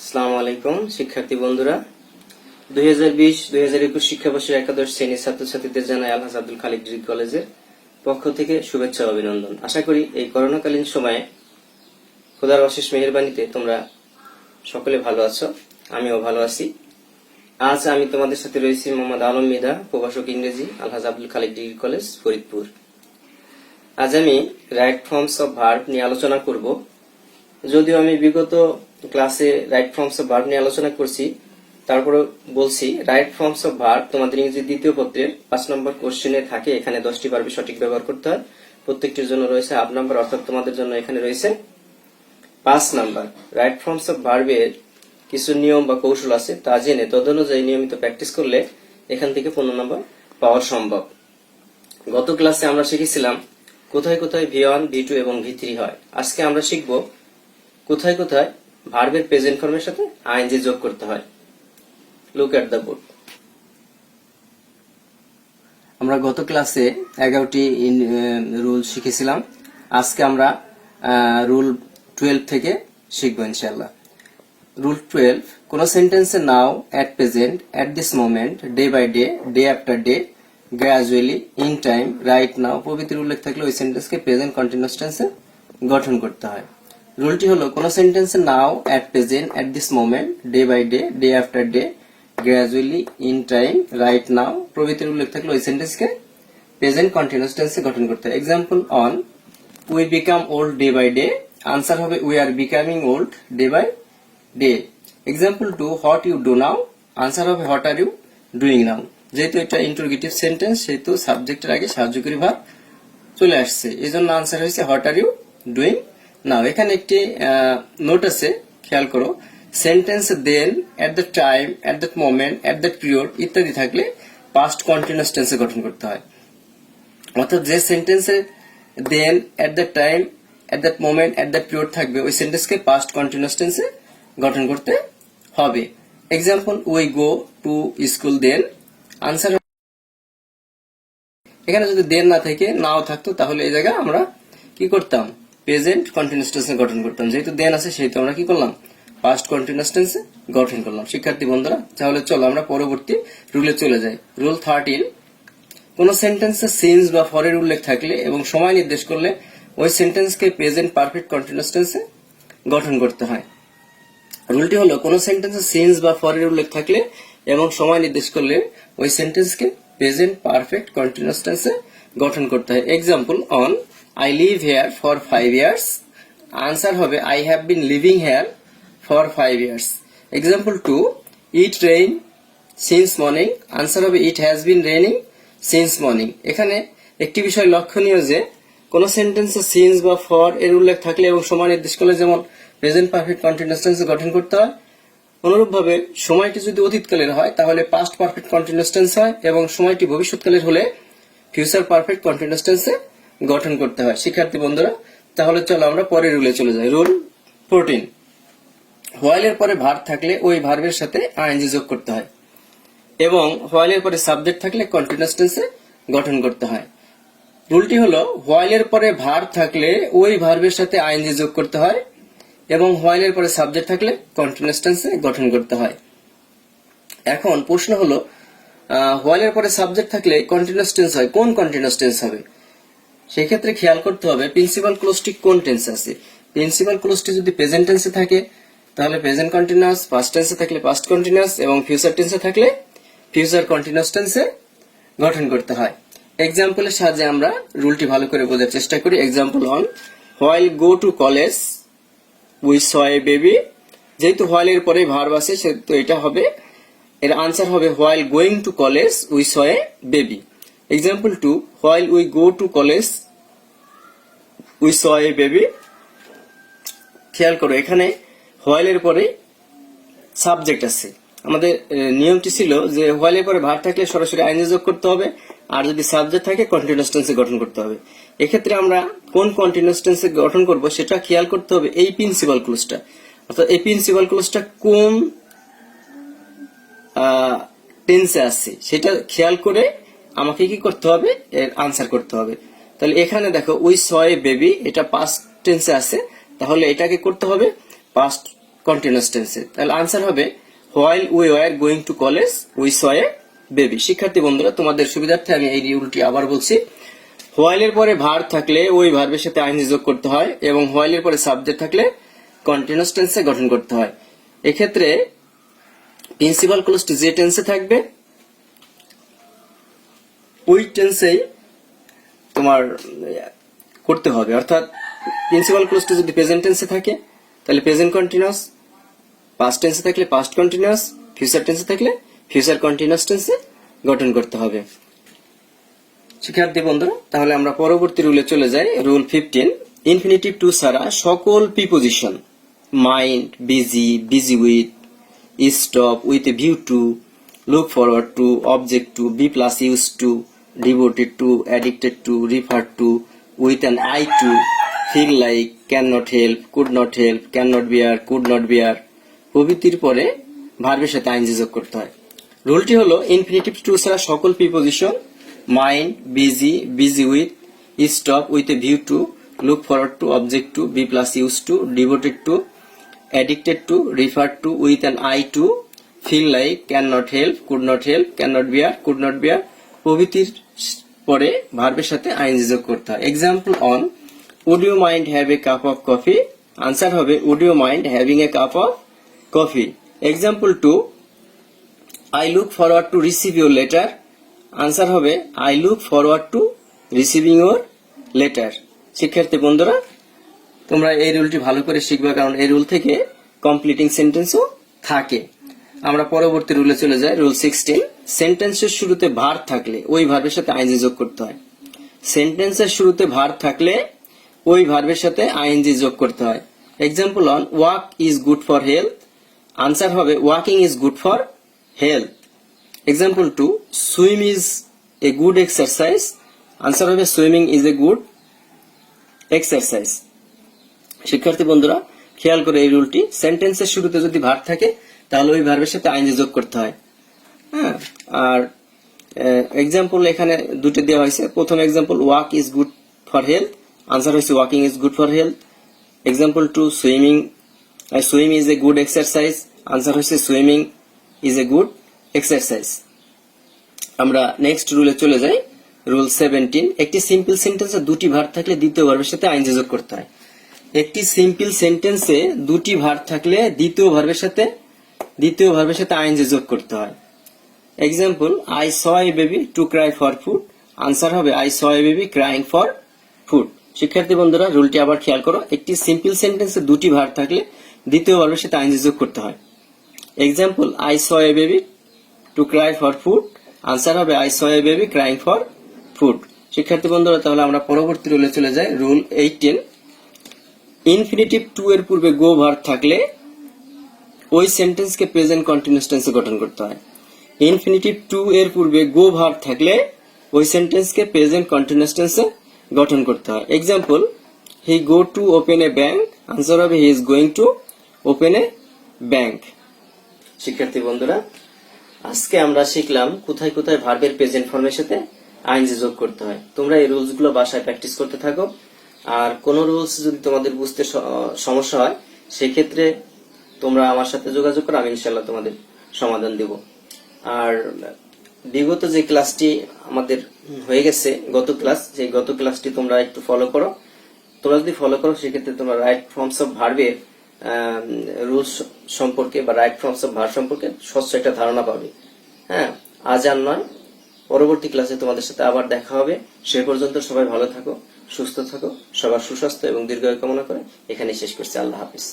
আসসালামু আলাইকুম শিক্ষার্থী বন্ধুরা, 2020-2021 শিক্ষাবর্ষের একাদশ শ্রেণীর ছাত্রছাত্রীদের জানাই আলহাজ আব্দুল খালিক ডিগ্রি কলেজের পক্ষ থেকে শুভেচ্ছা ও অভিনন্দন। আশা করি এই করোনাকালীন সময়ে খোদার অশেষ মেহেরবানিতে তোমরা সকলে ভালো আছো, আমিও ভালো আছি। আজ আমি তোমাদের সাথে রয়েছি মোহাম্মদ আলম মৃধা, প্রভাষক ইংরেজি, আলহাজ আব্দুল খালিক ডিগ্রি কলেজ, ফরিদপুর। আজ আমি রাইট ফর্মস অফ ভার্ব নিয়ে আলোচনা করব। যদিও আমি বিগত ক্লাসে রাইট ফর্মস অফ ভার্ব নিয়ে আলোচনা করছি, তারপরে বলছি রাইট ফর্মস অফ ভার্ব তোমাদের ইংরেজি দ্বিতীয় পত্রের 5 নম্বর কোশ্চেনে থাকে। এখানে 10টি ভার্বে সঠিক ব্যবহার করতে হয়। প্রত্যেকটির জন্য রয়েছে হাফ নাম্বার, অর্থাৎ তোমাদের জন্য এখানে রয়েছে 5 নাম্বার। রাইট ফর্মস অফ ভার্বের কিছু নিয়ম বা কৌশল আছে, তা জেনে তদনুযায়ী নিয়মিত প্র্যাকটিস করলে এখান থেকে 15 নম্বর পাওয়া সম্ভব। গত ক্লাসে আমরা শিখেছিলাম কোথায় কোথায় V1, V2 এবং V3 হয়। আজকে আমরা শিখব কোথায় কোথায় ভার্বের প্রেজেন্ট ফর্মের সাথে আইএনজি যোগ করতে হয়। Look at the board. আমরা গত ক্লাসে 11টি রুল শিখেছিলাম। আজকে আমরা রুল 12 থেকে শিখব ইনশাআল্লাহ। রুল 12, কোন সেন্টেন্সে now, at present, at this moment, day by day, day after day, gradually, in time, right now প্রভৃতির উল্লেখ থাকলে ওই সেন্টেন্সকে প্রেজেন্ট কন্টিনিউয়াস টেন্সে গঠন করতে হয়। রুলটি হলো কোন সেন্টেন্সে now, at present, at this moment, day by day, day after day, gradually, in time, right now প্রভৃতির উল্লেখ থাকলে ওই সেন্টেন্সকে প্রেজেন্ট কন্টিনিউয়াস টেন্সে গঠন করতে হয়। Example one, we become old day by day, answer হবে we are becoming old day by day. Example 2, what you do now, answer হবে what are you doing now. যেহেতু এটা ইন্টারোগেটিভ সেন্টেন্স, সেহেতু সাবজেক্টের আগে সাহায্যকারী ভার্ব চলে আসছে, এই জন্য আনসার হয়েছে what are you doing now. এখানে একটি নোট আছে, খেয়াল করো। Sentence then, at the time, at that moment, at that period ইত্যাদি থাকলে পাস্ট কন্টিনিউয়াস টেন্সে গঠন করতে হয়। অর্থাৎ যে সেন্টেন্সে then, at the time, at that moment, at that period থাকবে ওই সেন্টেন্সকে পাস্ট কন্টিনিউয়াস টেন্সে গঠন করতে হবে। Example, we go to school then, answer. এখানে যদি দেন না থেকে নাও থাকতো তাহলে এই জায়গায় আমরা কি করতাম, প্রেজেন্ট কন্টিনিউয়াস টেন্সে গঠন করতাম। যেহেতু দেন আছে সেহেতু আমরা কি করলাম, পাস্ট কন্টিনিউয়াস টেন্সে গঠন করলাম। শিক্ষার্থী বন্ধুরা, তাহলে চলো আমরা পরবর্তী রুলে চলে যাই। রুল 13, কোন সেন্টেন্সে সিন্স বা ফরের উল্লেখ থাকলে এবং সময় নির্দেশ করলে ওই সেন্টেন্সকে প্রেজেন্ট পারফেক্ট কন্টিনিউয়াস টেন্সে গঠন করতে হয়। রুলটি হলো কোন সেন্টেন্সে সিন্স বা ফরের উল্লেখ থাকলে এবং সময় নির্দেশ করলে ওই সেন্টেন্সকে প্রেজেন্ট পারফেক্ট কন্টিনিউয়াস টেন্সে গঠন করতে হয়। Example one, I live here for 5 years, answer হবে I have been living here for 5 years। Example 2, it rain since morning, answer হবে it has been raining since morning. এখানে একটি বিষয় লক্ষণীয় যে কোন সেন্টেন্সে সিন্স বা ফর এর উল্লেখ থাকলে এবং সময় নির্দেশ করলে যেমন প্রেজেন্ট পারফেক্ট কন্টিনিউয়াস টেন্সে গঠন করতে হয়, অনুরূপভাবে সময়টি যদি অতীতকালের হয় তাহলে পাস্ট পারফেক্ট কন্টিনিউয়াস টেন্স হয় এবং সময়টি ভবিষ্যৎকালের হলে ফিউচার পারফেক্ট কন্টিনিউয়াস টেন্সে গঠন করতে হয়। শিক্ষার্থী বন্ধুরা, তাহলে চলো আমরা পরের রুলে চলে যাই। রুল 14, হোয়াইল এর পরে ভার্ব থাকলে ওই ভার্বের সাথে আইএনজি যোগ করতে হয় এবং হোয়াইল এর পরে সাবজেক্ট থাকলে কন্টিনিউয়াস টেন্সে গঠন করতে হয়। রুলটি হলো হোয়াইল এর পরে ভার্ব থাকলে ওই ভার্বের সাথে আইএনজি যোগ করতে হয় এবং হোয়াইল এর পরে সাবজেক্ট থাকলে কন্টিনিউয়াস টেন্সে গঠন করতে হয়। এখন প্রশ্ন হলো, হোয়াইল এর পরে সাবজেক্ট থাকলে কন্টিনিউয়াস টেন্স হয়, কোন কন্টিনিউয়াস টেন্স হবে? সেই ক্ষেত্রে খেয়াল করতে হবে প্রিন্সিপাল ক্লোজটি কোন টেন্সে আছে। প্রিন্সিপাল ক্লোজটি যদি প্রেজেন্ট টেন্সে থাকে তাহলে প্রেজেন্ট কন্টিনিউয়াস, পাস্ট টেন্সে থাকলে পাস্ট কন্টিনিউয়াস এবং ফিউচার টেন্সে থাকলে ফিউচার কন্টিনিউয়াস টেন্সে গঠন করতে হয়। এক্সাম্পলের সাহায্যে আমরা রুলটি ভালো করে বোঝার চেষ্টা করি। Example on, while go to college we saw a baby. যেহেতু হোয়াইল এর পরে ভার্ব আছে সেহেতু এটা হবে, এর আনসার হবে while going to college we saw a baby. Example 2, while we go to college we saw a baby. খেয়াল করো এখানে হোয়াইল এর পরে সাবজেক্ট আছে। আমাদের নিয়মটি ছিল যে হোয়াইল এর পরে ভার্ব থাকলে সরাসরি আইএনজি যোগ করতে হবে, আর যদি সাবজেক্ট থাকে কন্টিনিউয়াস টেন্সে গঠন করতে হবে। এক্ষেত্রে আমরা কোন কন্টিনিউয়াস টেন্সে গঠন করব সেটা খেয়াল করতে হবে। এই প্রিন্সিপাল ক্লোজটা, অর্থাৎ এই প্রিন্সিপাল ক্লোজটা কোন টেন্সে আছে সেটা খেয়াল করে আমাকে কি করতে হবে, এর আনসার করতে হবে। তাহলে এখানে দেখো উই স এ বেবি, এটা পাস্ট টেন্সে আছে, তাহলে এটাকে করতে হবে পাস্ট কন্টিনিউয়াস টেন্সে। তাহলে আনসার হবে while we were going to college we saw a baby. শিক্ষার্থী বন্ধুরা, তোমাদের সুবিধার্থে আমি এই রুলটি আবার বলছি। হোয়াইলের পরে ভার্ব থাকলে ওই ভার্বের সাথে আইএনজি যোগ করতে হয় এবং হোয়াইলের পরে সাবজেক্ট থাকলে কন্টিনিউয়াস টেন্সে গঠন করতে হয়। এক্ষেত্রে প্রিন্সিপাল ক্লোজটি যে টেন্সে থাকবে ওই টেন্সেই তোমার করতে হবে। অর্থাৎ প্রিন্সিপাল ক্লোজটি যদি প্রেজেন্ট টেন্সে থাকে তাহলে প্রেজেন্ট কন্টিনিউয়াস, পাস্ট টেন্সে থাকলে পাস্ট কন্টিনিউয়াস, ফিউচার টেন্সে থাকলে ফিউচার কন্টিনিউয়াস টেন্সে গঠন করতে হবে। শিক্ষার্থী বন্ধুরা, তাহলে আমরা পরবর্তী রুলে চলে যাই। রুল 15। ইনফিনিটিভ টু ছাড়া সকল preposition mind, busy, busy with, stop, with a view to, look forward to, object to, be plus use to, devoted to, addicted to, refer to, with an eye to, feel like, can not help, could not help, can not bear, could not bear প্রভৃতির পরে ভার্বের সাথে ING যোগ করতে হয়। রুলটি হলো infinitive to ছাড়া সকল preposition mind, busy, busy with, stop, with a view to, look forward to, object to, be plus use to, devoted to, addicted to, refer to, with an eye to, feel like, can not help, could not help, can not bear, could not bear প্রভৃতির পরে ভার্বের সাথে ING যোগ করতে হয়। Example on would you mind have a cup of coffee. Answer হবে would you mind having a cup of coffee. Example two I look forward to receive your letter. Answer হবে I look forward to receiving your letter. শিক্ষার্থী বন্ধুরা, তোমরা এই রুলটি ভালো করে শিখবে, কারণ এই রুল থেকে কমপ্লিটিং সেন্টেন্সও থাকে। আমরা পরবর্তী রুলে চলে যাই। রুল 16। সেন্টেন্সের শুরুতে ভার্ব থাকলে ওই ভার্বের সাথে আইএনজি যোগ করতে হয়। সেন্টেন্সের শুরুতে ভার্ব থাকলে ওই ভার্বের সাথে আইএনজি যোগ করতে হয়। Example one walk is good for health. Answer হবে walking is good for health. Example two swim is a good exercise. Answer হবে swimming is a good exercise. শিক্ষার্থী বন্ধুরা, খেয়াল করে এই রুলটি, সেন্টেন্সের শুরুতে যদি ভার্ব থাকে তাহলে ওই ভার্বের সাথে আইএনজি যোগ করতে হয়। হ্যাঁ, আর এক্সাম্পল এখানে দুটো দেওয়া হয়েছে। প্রথম example walk is good for health, answer হয়েছে walking is good for health. Example two swim is a good exercise, answer হয়েছে swimming is a good exercise. আমরা নেক্সট রুলে চলে যাই। রুল 17। একটি সিম্পল সেন্টেন্সে দুটি ভার্ব থাকলে দ্বিতীয় ভার্বের সাথে আইএনজি যোগ করতে হয়। একটি সিম্পল সেন্টেন্সে দুটি ভার্ব থাকলে দ্বিতীয় ভার্বের সাথে আইএনজি যোগ করতে হয়। Example I saw a baby to cry for food. Answer হবে I saw a baby crying for food. শিক্ষার্থী বন্ধুরা, রুলটি আবার খেয়াল করো। একটি সিম্পল সেন্টেন্সে দুটি ভার্ব থাকলে দ্বিতীয় ভার্বের সাথে আইএনজি যোগ করতে হয়। Example I saw a baby to cry for food. Answer হবে I saw a baby crying for food. শিক্ষার্থী বন্ধুরা, তাহলে আমরা পরবর্তী রুলে চলে যাই। রুল 18। ইনফিনিটিভ টু এর পূর্বে গো ভার্ব থাকলে ওই সেন্টেন্সকে প্রেজেন্ট কন্টিনিউয়াস টেন্সে গঠন করতে হয়। ইনফিনিটিভ টু এর পূর্বে গো ভার্ব থাকলে ওই সেন্টেন্সকে প্রেজেন্ট কন্টিনিউয়াস টেন্সে গঠন করতে হয়। Example he go to open a bank. Answer হবে he is going to open a bank. শিক্ষার্থী বন্ধুরা, আজকে আমরা শিখলাম কোথায় কোথায় ভার্বের প্রেজেন্ট ফর্মের সাথে আইএনজি যোগ করতে হয়। তোমরা এই রুলস গুলো বাসায় প্র্যাকটিস করতে থাকো। আর কোন রুলস যদি তোমাদের বুঝতে সমস্যা হয় সেক্ষেত্রে তোমরা আমার সাথে যোগাযোগ করো, আমি ইনশাল্লাহ তোমাদের সমাধান দেব। আর বিগত যে ক্লাসটি আমাদের হয়ে গেছে গত ক্লাসটি তোমরা একটু ফলো করো। তোমরা যদি ফলো করো সেক্ষেত্রে তোমরা রাইট ফর্মস অফ ভার্বের রুলস সম্পর্কে বা রাইট ফর্মস অফ ভার্ব সম্পর্কে স্বচ্ছ একটা ধারণা পাবে। হ্যাঁ, আজ আর নয়, পরবর্তী ক্লাসে তোমাদের সাথে আবার দেখা হবে। সে পর্যন্ত সবাই ভালো থাকো, সুস্থ থাকো। সবার সুস্বাস্থ্য এবং দীর্ঘায়ু কামনা করে এখানে শেষ করছি। আল্লাহ হাফিজ।